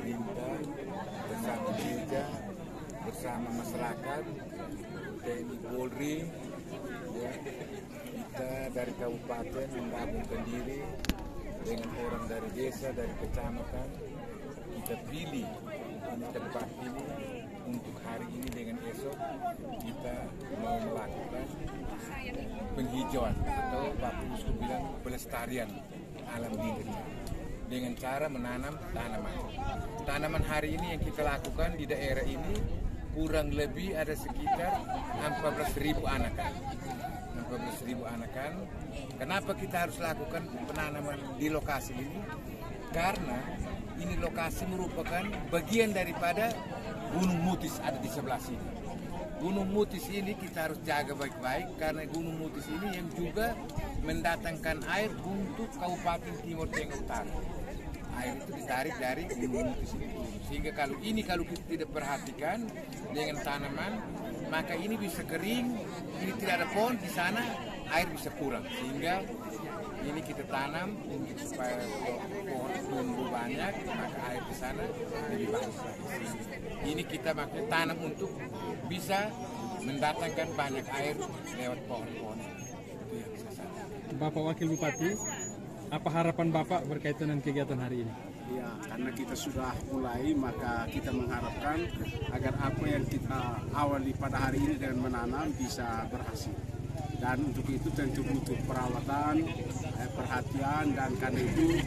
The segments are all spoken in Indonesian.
pemerintah, bersama gereja, bersama masyarakat, TNI Polri, ya, kita dari kabupaten menggabungkan diri dengan orang dari desa, dari kecamatan. Kita pilih ini tempat ini untuk hari ini dengan esok kita mau melakukan penghijauan atau Bapak Uskup bilang pelestarian alam di desa dengan cara menanam tanaman. Tanaman hari ini yang kita lakukan di daerah ini kurang lebih ada sekitar 14.000 anakan. 14.000 anakan. Kenapa kita harus lakukan penanaman di lokasi ini? Karena ini lokasi merupakan bagian daripada Gunung Mutis ada di sebelah sini. Gunung Mutis ini kita harus jaga baik-baik karena Gunung Mutis ini yang juga mendatangkan air untuk Kabupaten Timur Tengah Utara. Air itu ditarik dari Gunung Mutis ini. Sehingga kalau kita tidak perhatikan dengan tanaman, maka ini bisa kering, ini tidak ada pohon di sana, air bisa kurang. Sehingga ini kita tanam untuk supaya pohon tumbuh banyak, maka air di sana lebih bagus lagi. Ini kita maksudnya tanam untuk bisa mendatangkan banyak air lewat pohon-pohon. Itu yang saya sampaikan. Bapak Wakil Bupati, apa harapan Bapak berkaitan dengan kegiatan hari ini? Ya, karena kita sudah mulai, maka kita mengharapkan agar apa yang kita awali pada hari ini dengan menanam bisa berhasil. Dan untuk itu tentu butuh perawatan, perhatian, dan karena itu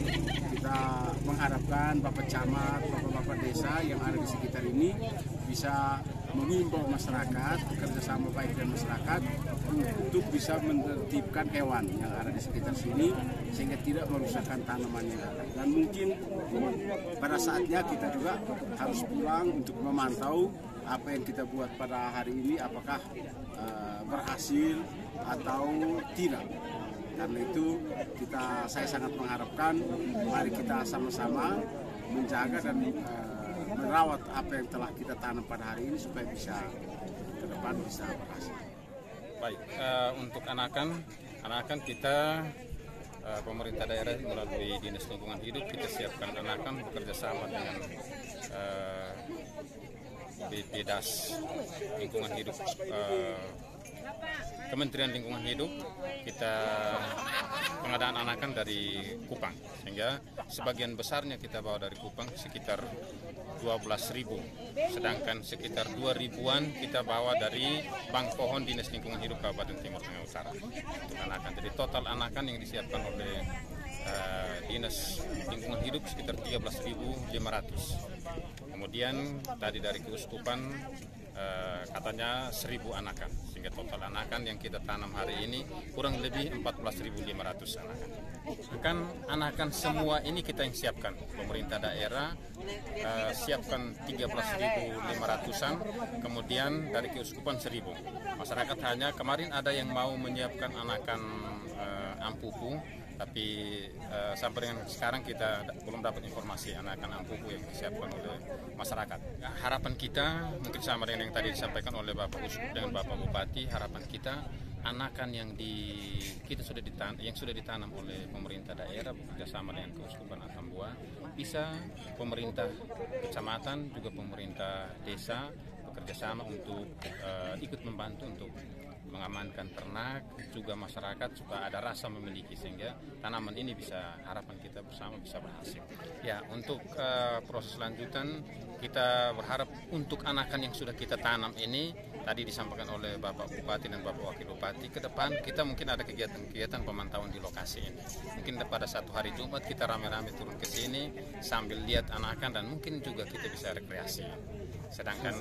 kita mengharapkan Bapak Camat, Bapak-Bapak Desa yang ada di sekitar ini bisa mengimbau masyarakat, bekerjasama baik dengan masyarakat untuk bisa menertibkan hewan yang ada di sekitar sini sehingga tidak merusakkan tanaman yang ada. Dan mungkin pada saatnya kita juga harus pulang untuk memantau apa yang kita buat pada hari ini apakah berhasil atau tidak. Karena itu saya sangat mengharapkan mari kita sama-sama menjaga dan merawat apa yang telah kita tanam pada hari ini supaya bisa ke depan bisa berhasil. Baik, untuk anakan kita pemerintah daerah melalui Dinas Lingkungan Hidup kita siapkan anakan bekerja sama dengan BPDAS Lingkungan Hidup, Kementerian Lingkungan Hidup. Kita pengadaan anakan dari Kupang, sehingga sebagian besarnya kita bawa dari Kupang sekitar 12.000, sedangkan sekitar 2.000-an kita bawa dari Bank Pohon Dinas Lingkungan Hidup Kabupaten Timur Tengah Utara untuk anakan. Jadi total anakan yang disiapkan oleh Dinas Lingkungan Hidup sekitar 13.500. Kemudian tadi dari Keuskupan katanya 1.000 anakan, sehingga total anakan yang kita tanam hari ini kurang lebih 14.500 anakan. Kan anakan semua ini kita yang siapkan, pemerintah daerah siapkan 13.500-an, kemudian dari Keuskupan 1.000. Masyarakat hanya kemarin ada yang mau menyiapkan anakan ampupu, tapi sampai dengan sekarang kita belum dapat informasi anakan ampupu yang disiapkan oleh masyarakat. Harapan kita mungkin sama dengan yang tadi disampaikan oleh Bapak Uskup dengan Bapak Bupati. Harapan kita anakan yang sudah ditanam oleh pemerintah daerah bekerjasama dengan Keuskupan Atambua, bisa pemerintah kecamatan juga pemerintah desa bekerjasama untuk ikut membantu untuk mengamankan ternak, juga masyarakat supaya ada rasa memiliki, sehingga tanaman ini bisa, harapan kita bersama bisa berhasil. Ya, untuk proses lanjutan kita berharap untuk anakan yang sudah kita tanam ini tadi disampaikan oleh Bapak Bupati dan Bapak Wakil Bupati, ke depan kita mungkin ada kegiatan-kegiatan pemantauan di lokasi ini. Mungkin pada satu hari Jumat kita rame-rame turun ke sini sambil lihat anakan dan mungkin juga kita bisa rekreasi. Sedangkan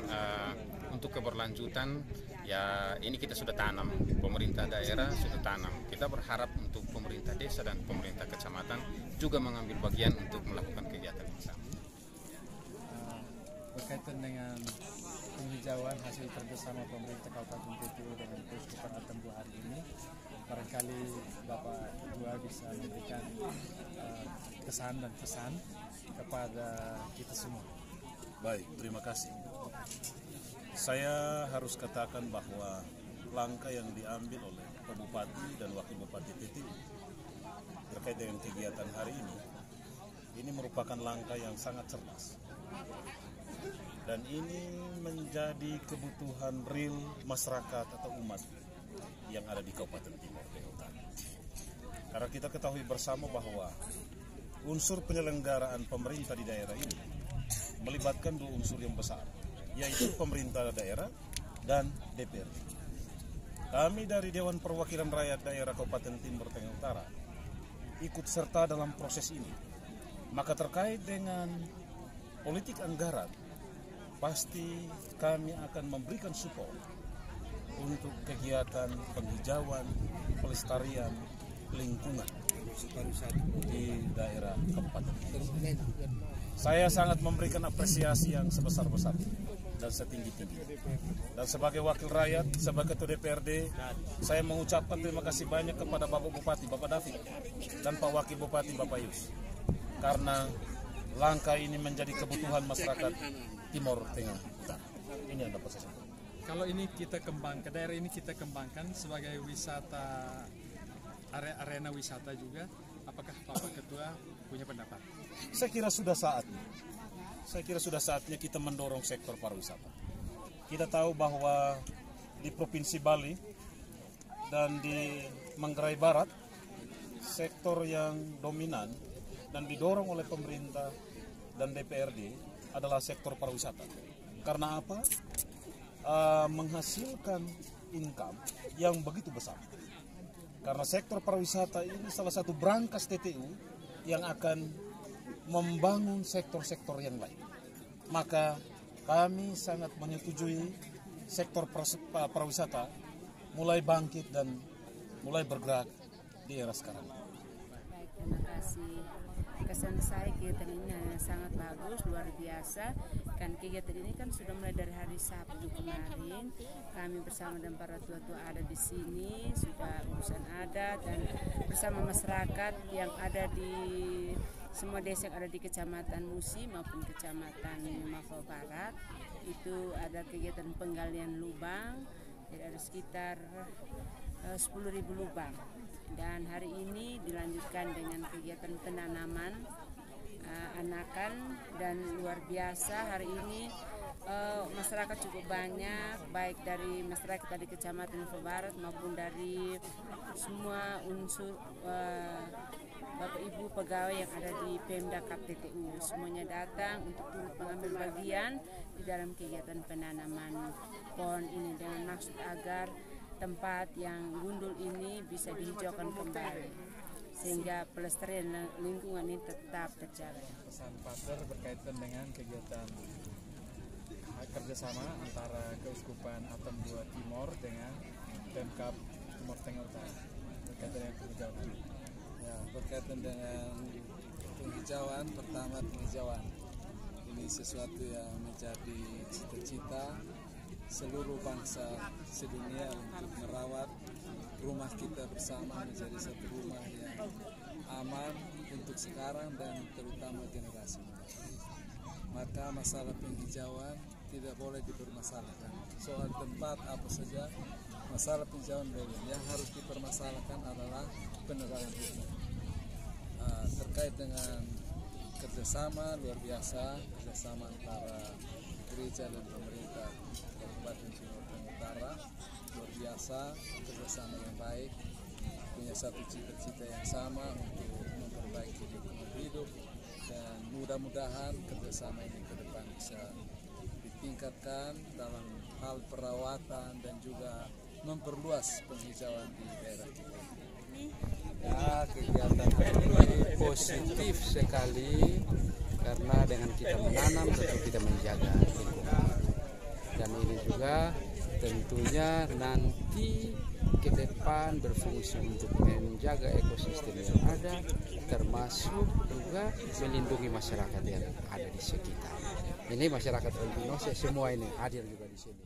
untuk keberlanjutan ya ini kita sudah tanam, pemerintah daerah sudah tanam. Kita berharap untuk pemerintah desa dan pemerintah kecamatan juga mengambil bagian untuk melakukan kegiatan yang sama. Berkaitan dengan penghijauan hasil kerjasama pemerintah Kabupaten TTU dengan Keuskupan Atambua hari ini, barangkali Bapak Dua bisa memberikan kesan dan pesan kepada kita semua. Baik, terima kasih. Saya harus katakan bahwa langkah yang diambil oleh Pak Bupati dan Wakil Bupati TTU terkait dengan kegiatan hari ini merupakan langkah yang sangat cerdas. Dan ini menjadi kebutuhan real masyarakat atau umat yang ada di Kabupaten Timor Tengah Utara. Karena kita ketahui bersama bahwa unsur penyelenggaraan pemerintah di daerah ini melibatkan dua unsur yang besar, yaitu pemerintah daerah dan DPRD. Kami dari Dewan Perwakilan Rakyat Daerah Kabupaten Timor Tengah Utara ikut serta dalam proses ini. Maka terkait dengan politik anggaran, pasti kami akan memberikan support untuk kegiatan penghijauan, pelestarian lingkungan di daerah Kabupaten. Saya sangat memberikan apresiasi yang sebesar-besarnya dan setinggi-tinggi. Dan sebagai wakil rakyat, sebagai ketua DPRD, saya mengucapkan terima kasih banyak kepada Bapak Bupati, Bapak David, dan Pak Wakil Bupati, Bapak Yus. Karena langkah ini menjadi kebutuhan masyarakat Timor Tengah Utara. Ini yang dapat saya sampaikan. Kalau ini kita kembangkan, daerah ini kita kembangkan sebagai wisata, arena wisata juga, apakah Bapak Ketua punya pendapat? Saya kira sudah saatnya. Saya kira sudah saatnya kita mendorong sektor pariwisata. Kita tahu bahwa di Provinsi Bali dan di Manggarai Barat, sektor yang dominan dan didorong oleh pemerintah dan DPRD adalah sektor pariwisata. Karena apa? Menghasilkan income yang begitu besar. Karena sektor pariwisata ini salah satu brankas TTU yang akan membangun sektor-sektor yang lain. Maka kami sangat menyetujui sektor pariwisata mulai bangkit dan mulai bergerak di era sekarang. Baik, terima kasih. Kesan saya kegiatan ini sangat bagus, luar biasa. Kan kegiatan ini kan sudah mulai dari hari Sabtu kemarin. Kami bersama dan para tua-tua ada di sini, sudah urusan adat dan bersama masyarakat yang ada di semua desa yang ada di Kecamatan Musi maupun Kecamatan Mafau Barat. Itu ada kegiatan penggalian lubang, jadi ada sekitar 10.000 lubang. Dan hari ini dilanjutkan dengan kegiatan penanaman anakan, dan luar biasa hari ini masyarakat cukup banyak, baik dari masyarakat dari Kecamatan Mafau Barat maupun dari semua unsur Bapak Ibu pegawai yang ada di Pemda KPTU. Semuanya datang untuk turut mengambil bagian di dalam kegiatan penanaman pohon ini dengan maksud agar tempat yang gundul ini bisa dihijaukan kembali sehingga pelestarian lingkungan ini tetap terjaga. Pesan Pater berkaitan dengan kegiatan kerjasama antara Keuskupan Atom II Timor dengan Pemkab Timor Tengah Utara berkaitan dengan penghijauan. Ya, berkaitan dengan penghijauan, pertama penghijauan ini sesuatu yang menjadi cita-cita seluruh bangsa sedunia untuk merawat rumah kita bersama menjadi satu rumah yang aman untuk sekarang dan terutama generasi muda. Maka masalah penghijauan tidak boleh dipermasalahkan. Soal tempat apa saja, masalah penghijauan boleh. Yang harus dipermasalahkan adalah penegakan hukum. Terkait dengan kerjasama luar biasa, kerjasama antara gereja dan pemerintah Kabupaten Timor Tengah Utara luar biasa, kerjasama yang baik, punya satu cita-cita yang sama untuk memperbaiki lingkungan hidup, dan mudah-mudahan kerjasama ini ke depan bisa ditingkatkan dalam hal perawatan dan juga memperluas penghijauan di daerah kita. Ya, kegiatan ini positif sekali karena dengan kita menanam tentu kita menjaga lingkungan, dan ini juga tentunya nanti ke depan berfungsi untuk menjaga ekosistem yang ada, termasuk juga melindungi masyarakat yang ada di sekitar. Ini masyarakat Albinosa semua ini hadir juga di sini.